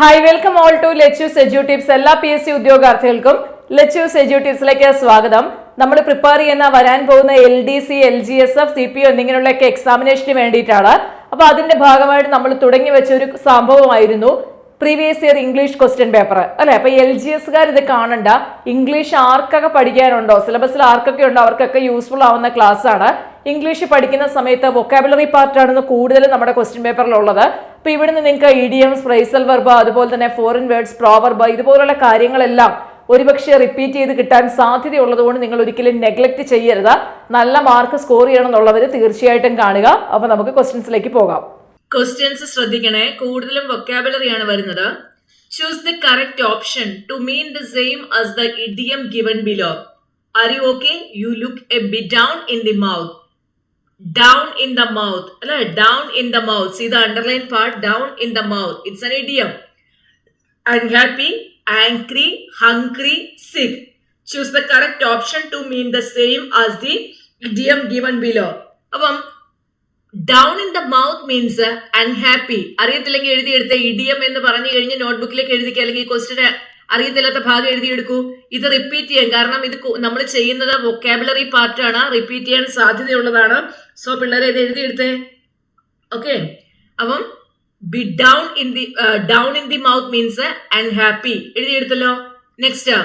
Hi welcome all to let us edu tips. എല്ലാ PSC ഉദ്യോഗാർത്ഥികൾക്കും let us edu ടിപ്സിലേക്ക് സ്വാഗതം. നമ്മൾ പ്രിപ്പയർ ചെയ്യുന്ന വരാൻ പോകുന്ന LDC, LGSF, CPO എന്നിങ്ങനെയുള്ളൊക്കെ എക്സാമിനേഷന് വേണ്ടിയിട്ടാണ്. അപ്പൊ അതിന്റെ ഭാഗമായിട്ട് നമ്മൾ തുടങ്ങി വെച്ച ഒരു സംഭവമായിരുന്നു previous year English question paper അല്ലെ. അപ്പൊ LGSകാർ ഇത് കാണണ്ട. ഇംഗ്ലീഷ് ആർക്കൊക്കെ പഠിക്കാനുണ്ടോ, സിലബസിൽ ആർക്കൊക്കെ ഉണ്ടോ അവർക്കൊക്കെ യൂസ്ഫുൾ ആവുന്ന ക്ലാസ് ആണ്. ഇംഗ്ലീഷ് പഠിക്കുന്ന സമയത്ത് വൊക്കാബുലറി പാർട്ടാണ് കൂടുതലും നമ്മുടെ ക്വസ്റ്റ്യൻ പേപ്പറിലുള്ളത്. അപ്പൊ ഇവിടുന്ന് നിങ്ങൾക്ക് ഇഡിയംസ്, ഫ്രേസൽ വെർബ്, അതുപോലെ തന്നെ ഫോറിൻ വേർഡ്സ്, പ്രോവർബ് ഇതുപോലുള്ള കാര്യങ്ങളെല്ലാം ഒരുപക്ഷെ റിപ്പീറ്റ് ചെയ്ത് കിട്ടാൻ സാധ്യതയുള്ളത് കൊണ്ട് നിങ്ങൾ ഒരിക്കലും നെഗ്ലക്ട് ചെയ്യരുത്. നല്ല മാർക്ക് സ്കോർ ചെയ്യണം എന്നുള്ളവർ തീർച്ചയായിട്ടും കാണുക. അപ്പൊ നമുക്ക് ക്വസ്റ്റ്യൻസിലേക്ക് പോകാം. ക്വസ്റ്റ്യൻസ് ശ്രദ്ധിക്കണേ, കൂടുതലും വൊക്കാബുലറി ആണ് വരുന്നത്. Choose the correct option to mean the same as the idiom given below. Are you okay? You look a bit down in the mouth. Down in the mouth, അല്ലെ? Down in the mouth. See the underline part, down in the mouth. It's an idiom. Unhappy, angry, hungry, sick. Choose the correct option to mean the same as the idiom given below. അപ്പം down in the mouth means unhappy. അറിയത്തില്ലെങ്കിൽ എഴുതിയെടുത്ത idiom എന്ന് പറഞ്ഞു കഴിഞ്ഞ് നോട്ട്ബുക്കിലേക്ക് എഴുതിക്കുക, അല്ലെങ്കിൽ question അറിയത്തില്ലാത്ത ഭാഗം എഴുതിയെടുക്കൂ. ഇത് repeat ചെയ്യാം, കാരണം ഇത് നമ്മൾ ചെയ്യുന്നത് വൊക്കാബുലറി പാർട്ടാണ്, റിപ്പീറ്റ് ചെയ്യാൻ സാധ്യതയുള്ളതാണ്. സോ പിള്ളേരെ ഇത് എഴുതിയെടുത്തേ. ഓക്കെ, അപ്പം B down in the mouth means unhappy. എഴുതിയെടുത്തല്ലോ. Next,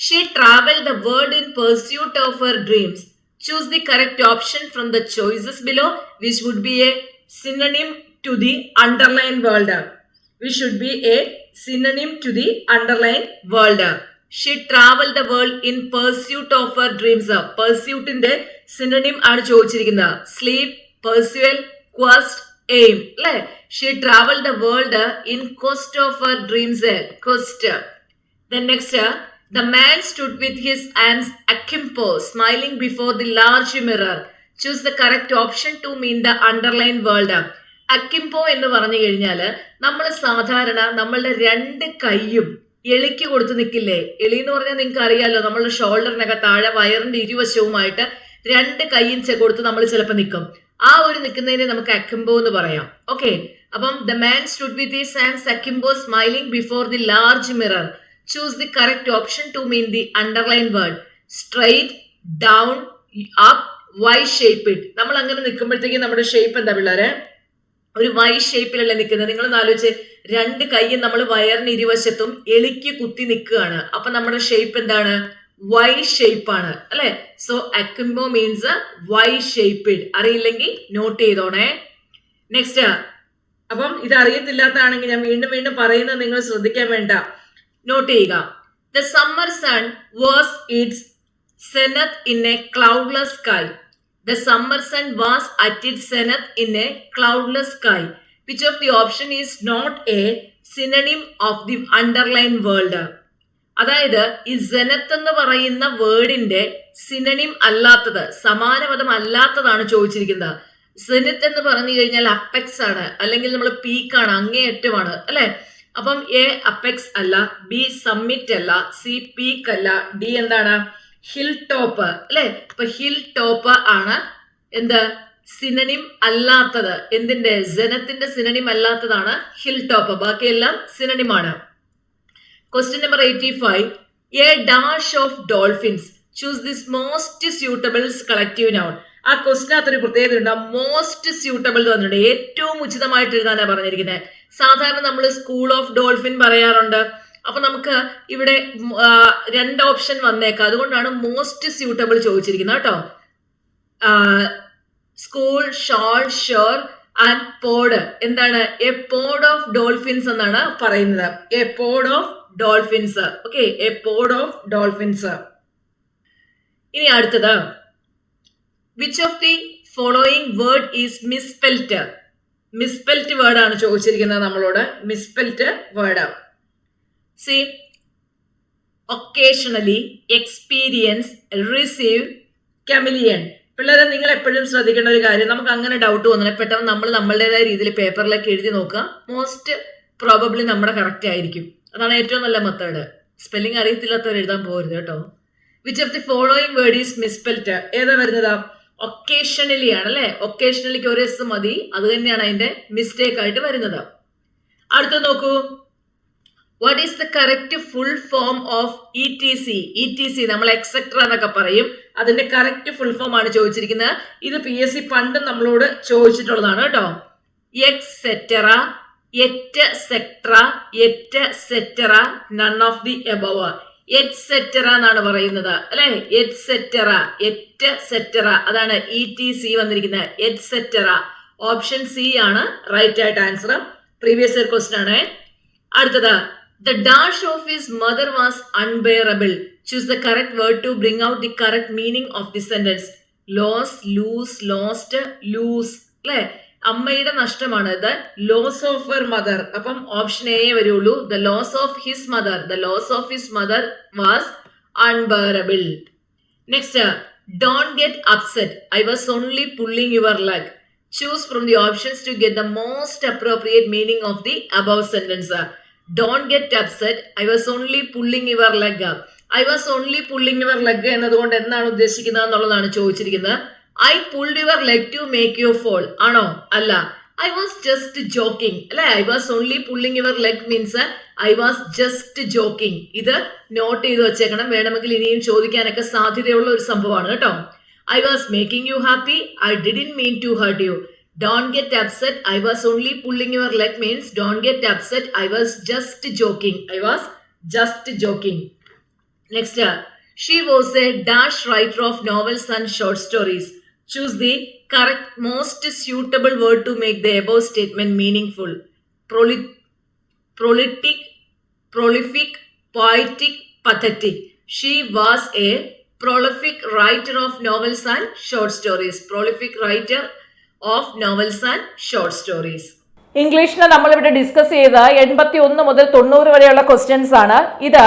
she travel the world in pursuit of her dreams. Choose the correct option from the choices below which would be a synonym to the underline world. Which should be a synonym to the underlined word. She traveled the world in pursuit of her dreams. Pursuit ന്റെ synonym ആണ് ചോദിച്ചിരിക്കുന്നത്. Sleep, pursuit, quest, aim. അല്ലേ? She traveled the world in quest of her dreams. Quest. Then next, the man stood with his hands akimbo, smiling before the large mirror. Choose the correct option to mean the underlined word. അക്കിംപോ എന്ന് പറഞ്ഞു കഴിഞ്ഞാല് നമ്മൾ സാധാരണ നമ്മളുടെ രണ്ട് കൈയും എളിക്ക് കൊടുത്ത് നിൽക്കില്ലേ? എളി എന്ന് പറഞ്ഞാൽ നിങ്ങൾക്ക് അറിയാലോ, നമ്മളുടെ ഷോൾഡറിനൊക്കെ താഴെ വയറിന്റെ ഇരുവശവുമായിട്ട് രണ്ട് കൈയും കൊടുത്ത് നമ്മൾ ചിലപ്പോൾ നിൽക്കും. ആ ഒരു നിൽക്കുന്നതിനെ നമുക്ക് അക്കിംപോ എന്ന് പറയാം. ഓക്കെ, അപ്പം the man stood with his hands akimbo smiling before the large mirror. Choose the correct option to mean the underline word. Straight, down, up, Y shape. നമ്മൾ അങ്ങനെ നിൽക്കുമ്പോഴത്തേക്കും നമ്മുടെ ഷേപ്പ് എന്താ പിള്ളേരെ? ഒരു വൈ ഷേപ്പിലല്ലേ നിൽക്കുന്നത്. നിങ്ങളൊന്ന് ആലോചിച്ച്, രണ്ട് കൈയും നമ്മൾ വയറിന് ഇരുവശത്തും എളിക്ക് കുത്തി നിൽക്കുകയാണ്. അപ്പൊ നമ്മുടെ ഷേപ്പ് എന്താണ്? വൈ ഷേപ്പ് ആണ്, അല്ലെ? So akimbo means Y shaped. അറിയില്ലെങ്കിൽ നോട്ട് ചെയ്തോണേ. നെക്സ്റ്റ്, അപ്പം ഇത് അറിയത്തില്ലാത്തതാണെങ്കിൽ ഞാൻ വീണ്ടും വീണ്ടും പറയുന്നത് നിങ്ങൾ ശ്രദ്ധിക്കാൻ വേണ്ട, നോട്ട് ചെയ്യുക. The summer sun was its zenith in a cloudless sky. The summer sun was at its zenith in a cloudless sky. Which of the option is not a synonym of the underlined word? അതായത് ഈ സെനത്ത് എന്ന് പറയുന്ന വേർഡിന്റെ synonym അല്ലാത്തത്, സമാനപദം അല്ലാത്തതാണ് ചോദിച്ചിരിക്കുന്നത്. സെനത്ത് എന്ന് പറഞ്ഞു കഴിഞ്ഞാൽ apex ആണ്, അല്ലെങ്കിൽ നമ്മൾ പീക്കാണ്, അങ്ങേയറ്റമാണ്, അല്ലെ? അപ്പം എ അപ്പെക്സ് അല്ല, ബി സമ്മിറ്റ് അല്ല, സി പീക്ക് അല്ല, ഡി എന്താണ്? ഹിൽ ടോപ്പ്, അല്ലെ? അപ്പൊ ഹിൽ ടോപ്പ് ആണ് എന്ത്? സിനണിം അല്ലാത്തത്. എന്തിന്റെ? സെനത്തിന്റെ സിനണിം അല്ലാത്തതാണ് ഹിൽ ടോപ്പ്. ബാക്കിയെല്ലാം സിനണിമാണ്. Question number 85. A dash of dolphins. Choose this most suitable collective noun. ആ ക്വസ്റ്റിനകത്തൊരു പ്രത്യേകത ഉണ്ട്. മോസ്റ്റ് സ്യൂട്ടബിൾ എന്ന് പറഞ്ഞിട്ടുണ്ട്. ഏറ്റവും ഉചിതമായിട്ട് എഴുതാനാണ് പറഞ്ഞിരിക്കുന്നത്. സാധാരണ നമ്മൾ സ്കൂൾ ഓഫ് ഡോൾഫിൻ പറയാറുണ്ട്. അപ്പൊ നമുക്ക് ഇവിടെ രണ്ട് ഓപ്ഷൻ വന്നേക്കാം, അതുകൊണ്ടാണ് മോസ്റ്റ് സ്യൂട്ടബിൾ ചോദിച്ചിരിക്കുന്നത് കേട്ടോ. School, shoal, shore and pod. എന്താണ്? എ പോഡ് ഓഫ് ഡോൾഫിൻസ് എന്നാണ് പറയുന്നത്. A pod of dolphins. Okay, a pod of dolphins. ഇനി അടുത്തത്, which of the following word is misspelt. Misspelt word ആണ് ചോദിച്ചിരിക്കുന്നത് നമ്മളോട്. Misspelt word. See, occasionally, experience, receive, chameleon. പിള്ളേരെ നിങ്ങൾ എപ്പോഴും ശ്രദ്ധിക്കേണ്ട ഒരു കാര്യം, നമുക്ക് അങ്ങനെ ഡൗട്ട് വന്നാൽ പെട്ടെന്ന് നമ്മൾ നമ്മളുടേതായ രീതിയിൽ പേപ്പറിലേക്ക് എഴുതി നോക്കുക. മോസ്റ്റ് പ്രോബബ്ലി നമ്മുടെ കറക്റ്റ് ആയിരിക്കും. അതാണ് ഏറ്റവും നല്ല മെത്തേഡ്. സ്പെല്ലിംഗ് അറിയത്തില്ലാത്തവർ എഴുതാൻ പോകരുത് കേട്ടോ. Which of the following word is misspelt. ഏതാ വരുന്നതാ? ഒക്കേഷണലി ആണ്, അല്ലെ? ഒക്കേഷണലിക്ക് ഒരു എസ് മതി, അത് തന്നെയാണ് അതിന്റെ മിസ്റ്റേക്ക് ആയിട്ട് വരുന്നത്. അടുത്ത നോക്കൂ, what is the correct full form of ETC? ETC നമ്മൾ എക്സെട്ര എന്നൊക്കെ പറയും. അതിന്റെ കറക്റ്റ് ഫുൾ ഫോം ആണ് ചോദിച്ചിരിക്കുന്നത്. ഇത് PSC പണ്ട് നമ്മളോട് ചോദിച്ചിട്ടുള്ളതാണ് കേട്ടോ. എക്സെറ്ററ, എറ്റസെട്ര, എറ്റസെറ്ററ, നൺ ഓഫ് ദി എബവ്. എറ്റ്സെറ്ററ എന്നാണ് പറയുന്നത് അല്ലെ. എറ്റ്സെറ്ററ, എറ്റസെറ്ററ, അതാണ് ETC വന്നിരിക്കുന്നത്. എറ്റ്സെറ്ററ, ഓപ്ഷൻ സി ആണ് റൈറ്റ് ആയിട്ട് ആൻസർ. പ്രീവിയസ് ഇയർ ക്വസ്റ്റ്യൻ ആണ്. അടുത്തത്, the dash of his mother was unbearable. Choose the correct word to bring out the correct meaning of the sentence. Loss, lose, lost, lose. അല്ലെ, അമ്മയുടെ നഷ്ടമാണ്. The loss of her mother. അപ്പം option A വരുള്ളൂ. The loss of his mother. The loss of his mother was unbearable. Next, don't get upset. I was only pulling your leg. Choose from the options to get the most appropriate meaning of the above sentence. Don't get upset. I was only pulling your leg. I was only pulling your leg എന്നതുകൊണ്ട് എന്താണ് ഉദ്ദേശിക്കുന്നത് എന്നുള്ളതാണ് ചോദിച്ചിരിക്കുന്നത്. I pulled your leg to make you fall. ആണോ? അല്ല. I was just joking. അല്ലെ, I was only pulling your leg means I was just joking. ഇത് not ചെയ്ത് വെച്ചേക്കണം. വേണമെങ്കിൽ ഇനിയും ചോദിക്കാനൊക്കെ സാധ്യതയുള്ള ഒരു സംഭവമാണ് കേട്ടോ. I was making you happy. I didn't mean to hurt you. Don't get upset. I was only pulling your leg means don't get upset. I was just joking. I was just joking. Next, she was a dash writer of novels and short stories. Choose the correct most suitable word to make the above statement meaningful. Prolific, poetic, pathetic. She was a prolific writer of novels and short stories. Prolific writer of novels and short stories. ഇംഗ്ലീഷിനെ നമ്മളിവിടെ discuss ചെയ്ത 81 മുതൽ 90 വരെയുള്ള questions ആണ്. ഇത്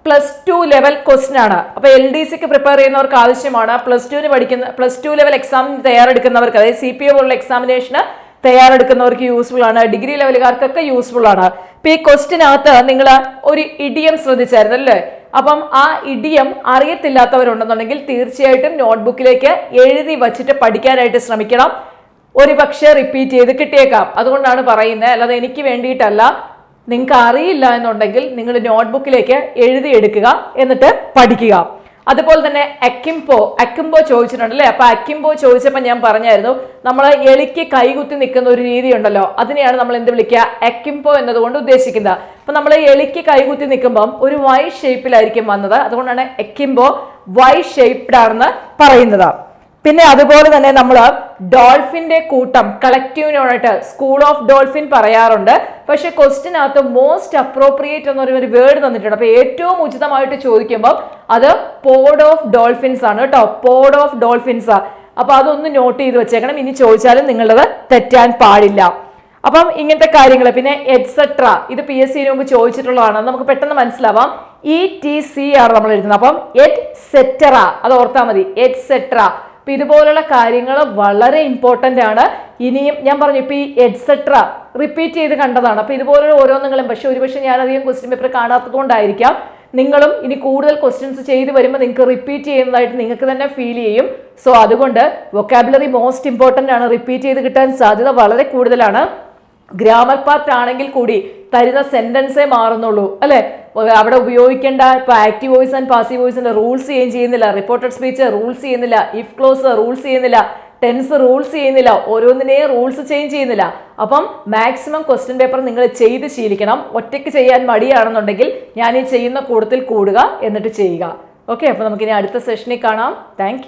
+2 level question ആണ്. അപ്പൊ LDCക്ക് prepare ചെയ്യുന്നവർക്ക് ആവശ്യമാണ്. +2 ലെവൽ എക്സാമിന് തയ്യാറെടുക്കുന്നവർക്ക്, അതായത് CPO പോലുള്ള എക്സാമിനേഷന് തയ്യാറെടുക്കുന്നവർക്ക് യൂസ്ഫുൾ ആണ്. ഡിഗ്രി ലെവലുകാർക്കൊക്കെ യൂസ്ഫുൾ ആണ്. ഇപ്പൊ ഈ ക്വസ്റ്റ്യനകത്ത് നിങ്ങൾ ഒരു ഇഡിയം ശ്രദ്ധിച്ചായിരുന്നു അല്ലേ? അപ്പം ആ ഇഡിയം അറിയത്തില്ലാത്തവരുണ്ടെന്നുണ്ടെങ്കിൽ തീർച്ചയായിട്ടും നോട്ട്ബുക്കിലേക്ക് എഴുതി വച്ചിട്ട് പഠിക്കാനായിട്ട് ശ്രമിക്കണം. ഒരുപക്ഷെ റിപ്പീറ്റ് ചെയ്ത് കിട്ടിയേക്കാം. അതുകൊണ്ടാണ് പറയുന്നത്, അല്ലാതെ എനിക്ക് വേണ്ടിയിട്ടല്ല. നിങ്ങൾക്ക് അറിയില്ല എന്നുണ്ടെങ്കിൽ നിങ്ങൾ നോട്ട്ബുക്കിലേക്ക് എഴുതിയെടുക്കുക, എന്നിട്ട് പഠിക്കുക. അതുപോലെ തന്നെ അക്കിംബോ ചോദിച്ചിട്ടുണ്ട് അല്ലേ? അപ്പൊ അക്കിംബോ ചോദിച്ചപ്പോൾ ഞാൻ പറഞ്ഞായിരുന്നു, നമ്മൾ എലിക്ക് കൈകുത്തി നിൽക്കുന്ന ഒരു രീതി ഉണ്ടല്ലോ, അതിനെയാണ് നമ്മൾ എന്ത് വിളിക്കുക? അക്കിംബോ എന്നതുകൊണ്ട് ഉദ്ദേശിക്കുന്നത്. അപ്പൊ നമ്മൾ എലിക്ക് കൈകുത്തി നിൽക്കുമ്പം ഒരു വൈ ഷേപ്പിലായിരിക്കും വന്നത്. അതുകൊണ്ടാണ് അക്കിംബോ വൈ ഷേപ്ഡ് ആണെന്ന് പറയുന്നത്. പിന്നെ അതുപോലെ തന്നെ നമ്മൾ ഡോൾഫിന്റെ കൂട്ടം കളക്റ്റീവിനോടായിട്ട് സ്കൂൾ ഓഫ് ഡോൾഫിൻ പറയാറുണ്ട്. പക്ഷെ ക്വസ്റ്റിനകത്ത് മോസ്റ്റ് അപ്രോപ്രിയേറ്റ് എന്നൊരു വേർഡ് തന്നിട്ടുണ്ട്. അപ്പൊ ഏറ്റവും ഉചിതമായിട്ട് ചോദിക്കുമ്പോൾ അത് പോഡ് ഓഫ് ഡോൾഫിൻസ് ആണ് കേട്ടോ. Pod of dolphins. അപ്പൊ അതൊന്ന് നോട്ട് ചെയ്ത് വെച്ചേക്കണം. ഇനി ചോദിച്ചാലും നിങ്ങളത് തെറ്റാൻ പാടില്ല. അപ്പം ഇങ്ങനത്തെ കാര്യങ്ങൾ. പിന്നെ എറ്റ്സെട്ര, ഇത് PSC മുമ്പ് ചോദിച്ചിട്ടുള്ളതാണ്. നമുക്ക് പെട്ടെന്ന് മനസ്സിലാവാം. ETC ആണ് നമ്മൾ എഴുതുന്നത്. അപ്പം എറ്റ്സെറ്ററ അത് ഓർത്താൽ മതി. എറ്റ്സെട്ര. അപ്പൊ ഇതുപോലുള്ള കാര്യങ്ങൾ വളരെ ഇമ്പോർട്ടന്റ് ആണ്. ഇനിയും ഞാൻ പറഞ്ഞു, ഇപ്പൊ ഈ എറ്റ്സെട്ര റിപ്പീറ്റ് ചെയ്ത് കണ്ടതാണ്. അപ്പൊ ഇതുപോലുള്ള ഓരോന്നുകളും, പക്ഷെ ഒരുപക്ഷെ ഞാൻ അധികം ക്വസ്റ്റ്യൻ പേപ്പർ കാണാത്തത് കൊണ്ടായിരിക്കാം, നിങ്ങളും ഇനി കൂടുതൽ ക്വസ്റ്റ്യൻസ് ചെയ്ത് വരുമ്പോൾ നിങ്ങൾക്ക് റിപ്പീറ്റ് ചെയ്യുന്നതായിട്ട് നിങ്ങൾക്ക് തന്നെ ഫീൽ ചെയ്യും. സോ അതുകൊണ്ട് വൊക്കാബുലറി മോസ്റ്റ് ഇമ്പോർട്ടന്റ് ആണ്. റിപ്പീറ്റ് ചെയ്ത് കിട്ടാൻ സാധ്യത വളരെ കൂടുതലാണ്. ഗ്രാമർ പാർട്ട് ആണെങ്കിൽ കൂടി തരുന്ന സെന്റൻസേ മാറുന്നുള്ളൂ അല്ലെ? അവിടെ ഉപയോഗിക്കേണ്ട ഇപ്പൊ ആക്റ്റീവ് വോയിസ് ആൻഡ് പാസീവ് വോയിസിന്റെ റൂൾസ് ചേഞ്ച് ചെയ്യുന്നില്ല, റിപ്പോർട്ടഡ് സ്പീച്ച് റൂൾസ് ചെയ്യുന്നില്ല, ഇഫ് ക്ലോസ് റൂൾസ് ചെയ്യുന്നില്ല, ടെൻസ് റൂൾസ് ചെയ്യുന്നില്ല, ഓരോന്നിനെയും റൂൾസ് ചേഞ്ച് ചെയ്യുന്നില്ല. അപ്പം മാക്സിമം ക്വസ്റ്റ്യൻ പേപ്പർ നിങ്ങൾ ചെയ്ത് ശീലിക്കണം. ഒറ്റയ്ക്ക് ചെയ്യാൻ മടിയാണെന്നുണ്ടെങ്കിൽ ഞാൻ ഈ ചെയ്യുന്ന കൂട്ടത്തിൽ കൂടുക, എന്നിട്ട് ചെയ്യുക. ഓക്കെ, അപ്പൊ നമുക്കിനി അടുത്ത സെഷനിൽ കാണാം. താങ്ക്